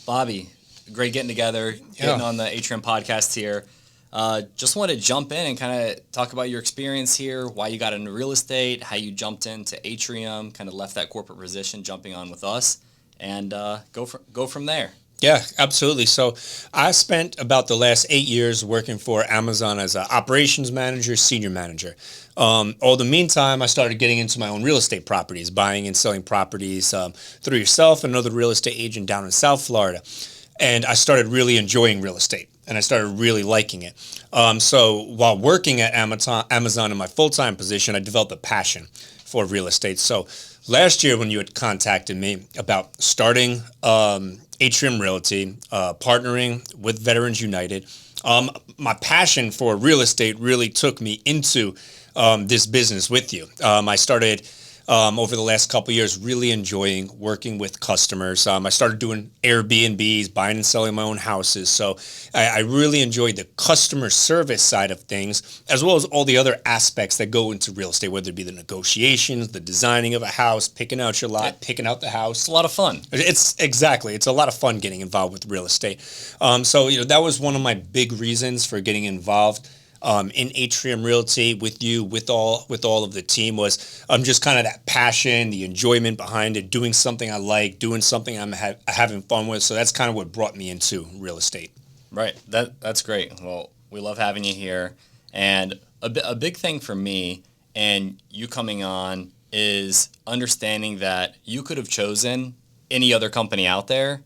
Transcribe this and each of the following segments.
Bobby, great getting together, getting on the Atrium podcast here. Just want to jump in and kind of talk about your experience here, why you got into real estate, how you jumped into Atrium, kind of left that corporate position, jumping on with us, and go from there. Yeah, absolutely. So I spent about the last 8 years working for Amazon as an operations manager, senior manager. All the meantime, I started getting into my own real estate properties, buying and selling properties through yourself, another real estate agent down in South Florida. And I started really enjoying real estate, and I started really liking it. So while working at Amazon in my full-time position, I developed a passion for real estate. So last year when you had contacted me about starting Atrium Realty, partnering with Veterans United, my passion for real estate really took me into this business with you. I started over the last couple of years really enjoying working with customers. I started doing Airbnbs, buying and selling my own houses. So I really enjoyed the customer service side of things, as well as all the other aspects that go into real estate, whether it be the negotiations, the designing of a house, picking out your lot, picking out the house. It's a lot of fun. It's a lot of fun getting involved with real estate. So that was one of my big reasons for getting involved in Atrium Realty with you, with all of the team, was just kind of that passion, the enjoyment behind it, doing something I like, doing something I'm having fun with. So that's kind of what brought me into real estate. Right. That's great. Well, we love having you here. And a big thing for me and you coming on is understanding that you could have chosen any other company out there.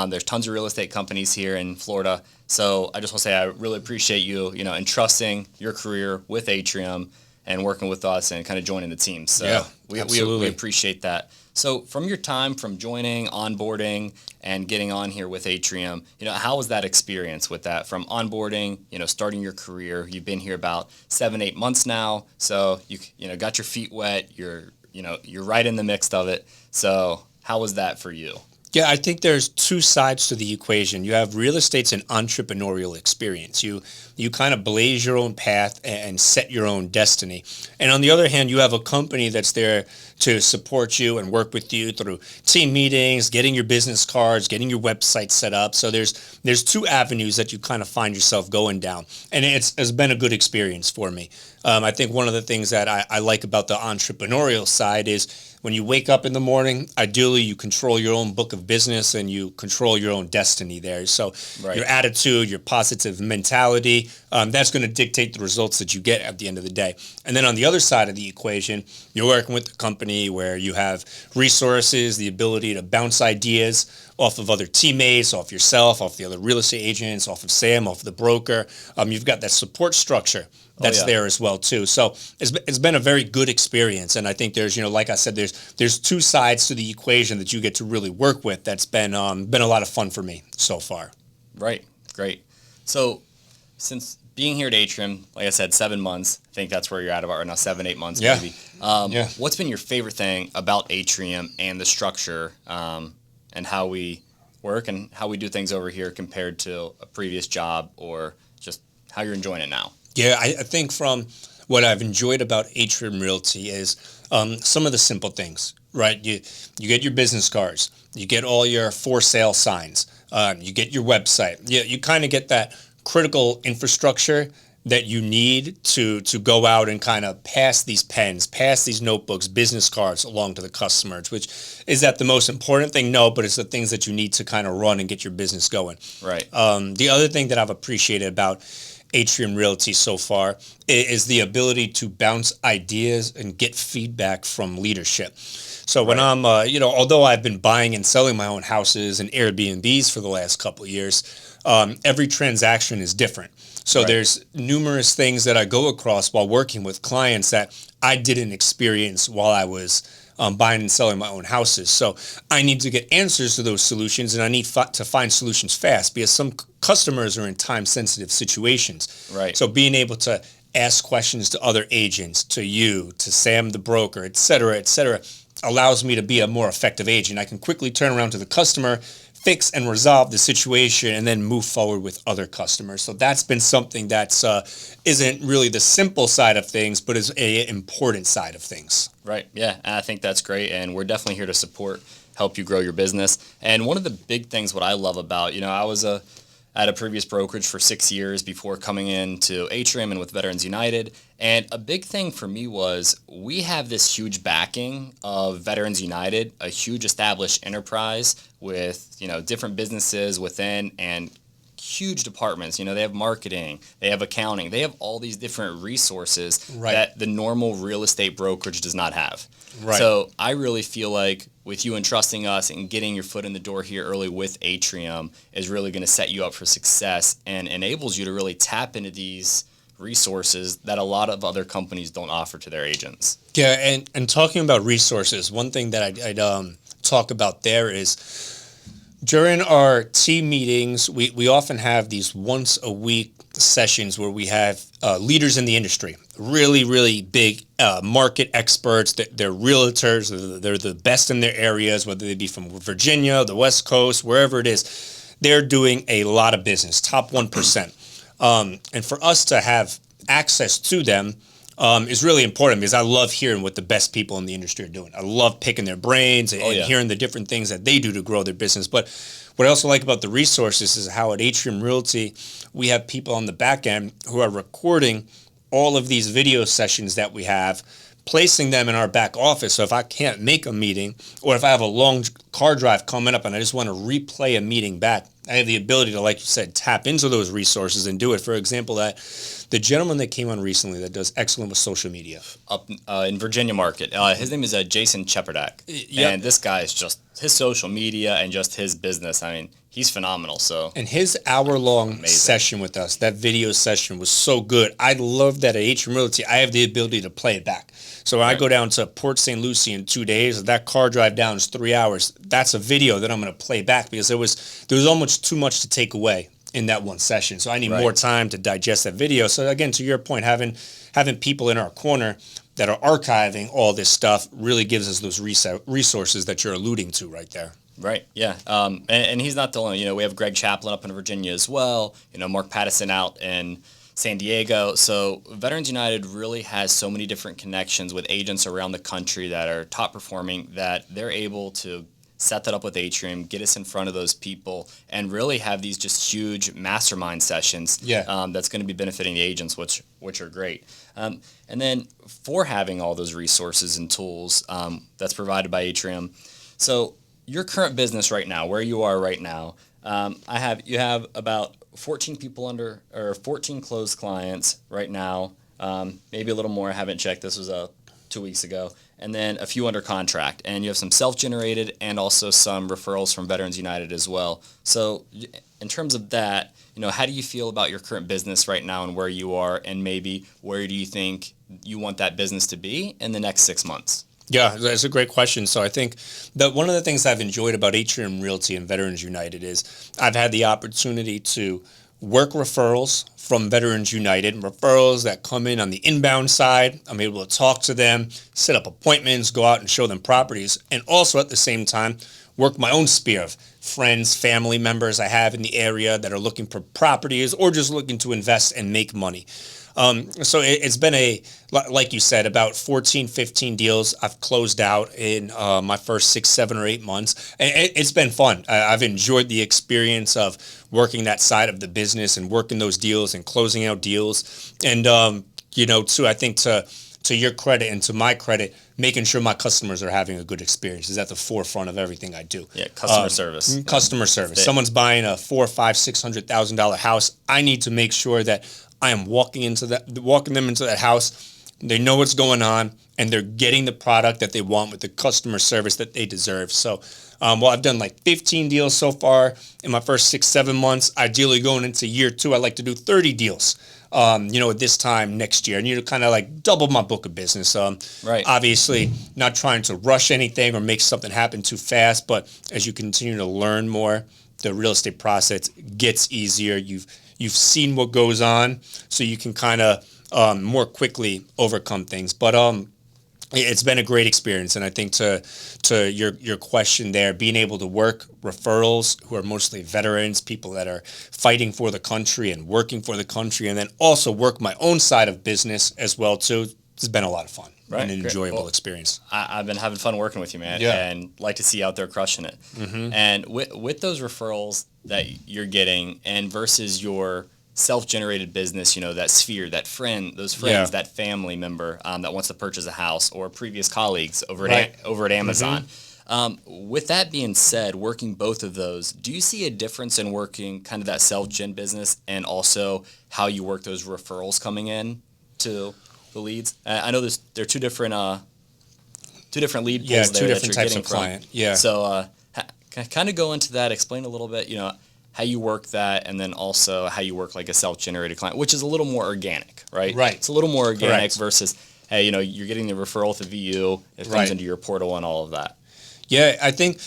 There's tons of real estate companies here in Florida. So I just want to say I really appreciate you, entrusting your career with Atrium and working with us and kind of joining the team. So yeah, we appreciate that. So from your time from joining, onboarding, and getting on here with Atrium, how was that experience with that from onboarding, starting your career? You've been here about 7-8 months now. So you got your feet wet. You're right in the mix of it. So how was that for you? Yeah, I think there's two sides to the equation. You have real estate's an entrepreneurial experience. You kind of blaze your own path and set your own destiny. And on the other hand, you have a company that's there to support you and work with you through team meetings, getting your business cards, getting your website set up. So there's two avenues that you kind of find yourself going down. And it's been a good experience for me. I think one of the things that I like about the entrepreneurial side is when you wake up in the morning, ideally you control your own book of business and you control your own destiny there. So your attitude, your positive mentality, that's going to dictate the results that you get at the end of the day. And then on the other side of the equation, you're working with a company where you have resources, the ability to bounce ideas off of other teammates, off yourself, off the other real estate agents, off of Sam, off the broker. You've got that support structure that's there as well too. So it's been a very good experience, and I think there's like I said, there's two sides to the equation that you get to really work with. That's been a lot of fun for me so far. Right, great. So since being here at Atrium, like I said, 7 months, I think that's where you're at about right now, 7-8 months maybe. What's been your favorite thing about Atrium and the structure and how we work and how we do things over here compared to a previous job, or just how you're enjoying it now? Yeah, I think from what I've enjoyed about Atrium Realty is some of the simple things, right? You get your business cards, you get all your for sale signs, you get your website. You kind of get that critical infrastructure that you need to go out and kind of pass these pens, pass these notebooks, business cards along to the customers, which is that the most important thing? No, but it's the things that you need to kind of run and get your business going. Right. The other thing that I've appreciated about Atrium Realty so far is the ability to bounce ideas and get feedback from leadership. So when I'm, although I've been buying and selling my own houses and Airbnbs for the last couple of years, every transaction is different. So there's numerous things that I go across while working with clients that I didn't experience while I was buying and selling my own houses. So I need to get answers to those solutions, and I need to find solutions fast because some customers are in time-sensitive situations. Right. So being able to ask questions to other agents, to you, to Sam the broker, et cetera, allows me to be a more effective agent. I can quickly turn around to the customer, fix and resolve the situation, and then move forward with other customers. So that's been something that's isn't really the simple side of things, but is an important side of things. Right. Yeah, I think that's great, and we're definitely here to support help you grow your business. And one of the big things what I love about, I was at a previous brokerage for 6 years before coming into Atrium and with Veterans United. And a big thing for me was we have this huge backing of Veterans United, a huge established enterprise with, different businesses within and huge departments. They have marketing, they have accounting, they have all these different resources that the normal real estate brokerage does not have. Right. So I really feel like with you entrusting us and getting your foot in the door here early with Atrium is really going to set you up for success and enables you to really tap into these resources that a lot of other companies don't offer to their agents. Yeah, and talking about resources, one thing that I'd talk about there is during our team meetings, we often have these once a week sessions where we have leaders in the industry, really, really big market experts. They're realtors. They're the best in their areas, whether they be from Virginia, the West Coast, wherever it is. They're doing a lot of business, top 1%. And for us to have access to them is really important because I love hearing what the best people in the industry are doing. I love picking their brains and hearing the different things that they do to grow their business. But what I also like about the resources is how at Atrium Realty, we have people on the back end who are recording all of these video sessions that we have, placing them in our back office. So if I can't make a meeting or if I have a long car drive coming up and I just want to replay a meeting back, I have the ability to, like you said, tap into those resources and do it. For example, the gentleman that came on recently that does excellent with social media. Up in Virginia market. His name is Jason Cheperdak. Yep. And this guy is just, his social media and just his business, he's phenomenal. So And his hour-long session with us, that video session was so good. I love that at Atrium Realty, I have the ability to play it back. So when I go down to Port St. Lucie in 2 days, that car drive down is 3 hours. That's a video that I'm going to play back because there was almost too much to take away in that one session. So I need more time to digest that video. So again, to your point, having people in our corner that are archiving all this stuff really gives us those resources that you're alluding to right there. Right. Yeah. And he's not the only. We have Greg Chaplin up in Virginia as well. Mark Pattison out in San Diego. So Veterans United really has so many different connections with agents around the country that are top performing that they're able to set that up with Atrium, get us in front of those people, and really have these just huge mastermind sessions. That's going to be benefiting the agents, which are great. And then for having all those resources and tools that's provided by Atrium. So your current business right now, where you are right now, you have about 14 people under, or 14 closed clients right now, maybe a little more. I haven't checked. This was 2 weeks ago. And then a few under contract. And you have some self-generated and also some referrals from Veterans United as well. So in terms of that, how do you feel about your current business right now and where you are, and maybe where do you think you want that business to be in the next 6 months? Yeah, that's a great question. So I think that one of the things I've enjoyed about Atrium Realty and Veterans United is I've had the opportunity to work referrals from Veterans United, referrals that come in on the inbound side. I'm able to talk to them, set up appointments, go out and show them properties, and also at the same time work my own sphere of friends, family members I have in the area that are looking for properties or just looking to invest and make money. So it's been like you said, about 14, 15 deals I've closed out in my first 6, 7, or 8 months. And it's been fun. I've enjoyed the experience of working that side of the business and working those deals and closing out deals. And, too, I think to your credit and to my credit, making sure my customers are having a good experience is at the forefront of everything I do. Yeah, customer service. Customer service. Someone's buying a $400,000, $500,000, $600,000 house. I need to make sure that I am walking them into that house. They know what's going on, and they're getting the product that they want with the customer service that they deserve. So, I've done like 15 deals so far in my first 6, 7 months. Ideally, going into year 2, I'd like to do 30 deals. At this time next year, and kind of like double my book of business. Obviously, not trying to rush anything or make something happen too fast, but as you continue to learn more, the real estate process gets easier. You've seen what goes on, so you can kind of more quickly overcome things. But it's been a great experience, and I think to your question there, being able to work referrals who are mostly veterans, people that are fighting for the country and working for the country, and then also work my own side of business as well too, has been a lot of fun. Right, and an great. enjoyable Well, experience. I've been having fun working with you, man, Yeah. and like to see you out there crushing it. And with those referrals that you're getting, and versus your self-generated business, that sphere, that friend, those friends, Yeah. that family member that wants to purchase a house, or previous colleagues over Right. over at Amazon. With that being said, working both of those, do you see a difference in working kind of that self-gen business and also how you work those referrals coming in to the leads? I know there are two different lead Yeah, pools two there that different you're types getting of from. client. Yeah. So kind of go into that, explain a little bit, how you work that, and then also how you work like a self-generated client, which is a little more organic, right? Right. It's a little more organic Correct. versus, hey, you're getting the referral through VU, it comes Right. into your portal and all of that. Yeah, I think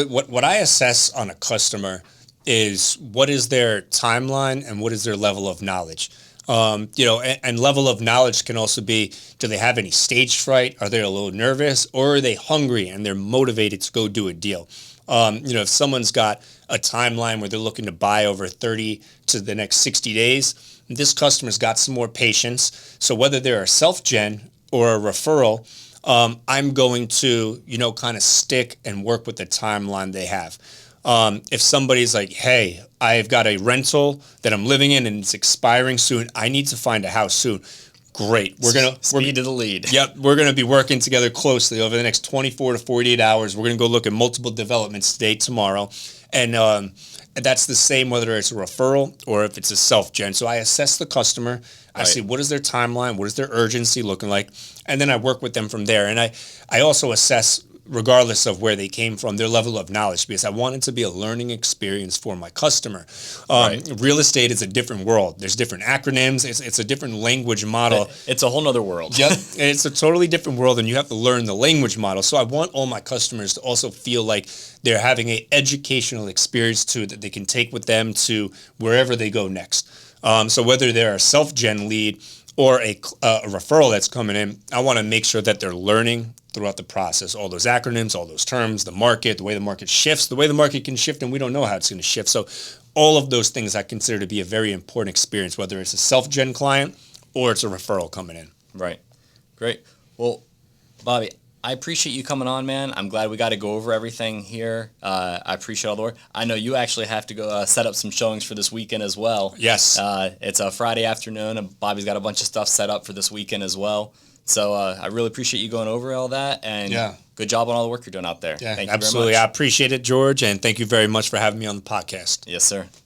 what I assess on a customer is what is their timeline and what is their level of knowledge. And level of knowledge can also be, do they have any stage fright? Are they a little nervous, or are they hungry and they're motivated to go do a deal? If someone's got a timeline where they're looking to buy over 30 to the next 60 days, this customer's got some more patience. So whether they're a self-gen or a referral, I'm going to, kind of stick and work with the timeline they have. If somebody's like, hey, I've got a rental that I'm living in and it's expiring soon, I need to find a house soon. Great. Speed to the lead. Yep, we're going to be working together closely over the next 24 to 48 hours. We're going to go look at multiple developments today, tomorrow. And that's the same whether it's a referral or if it's a self-gen. So I assess the customer. I see what is their timeline, what is their urgency looking like, and then I work with them from there. And I also assess, regardless of where they came from, their level of knowledge, because I want it to be a learning experience for my customer. Real estate is a different world. There's different acronyms. It's a different language model. It's a whole nother world. Yep. And it's a totally different world, and you have to learn the language model. So I want all my customers to also feel like they're having an educational experience too that they can take with them to wherever they go next. So whether they're a self-gen lead or a referral that's coming in, I want to make sure that they're learning throughout the process, all those acronyms, all those terms, the market, the way the market shifts, the way the market can shift, and we don't know how it's going to shift. So all of those things I consider to be a very important experience, whether it's a self-gen client or it's a referral coming in. Right. Great. Well, Bobby, I appreciate you coming on, man. I'm glad we got to go over everything here. I appreciate all the work. I know you actually have to go set up some showings for this weekend as well. Yes. It's a Friday afternoon, and Bobby's got a bunch of stuff set up for this weekend as well. So I really appreciate you going over all that, and good job on all the work you're doing out there. Yeah, Thank you absolutely. very much. I appreciate it, George, and thank you very much for having me on the podcast. Yes, sir. Thank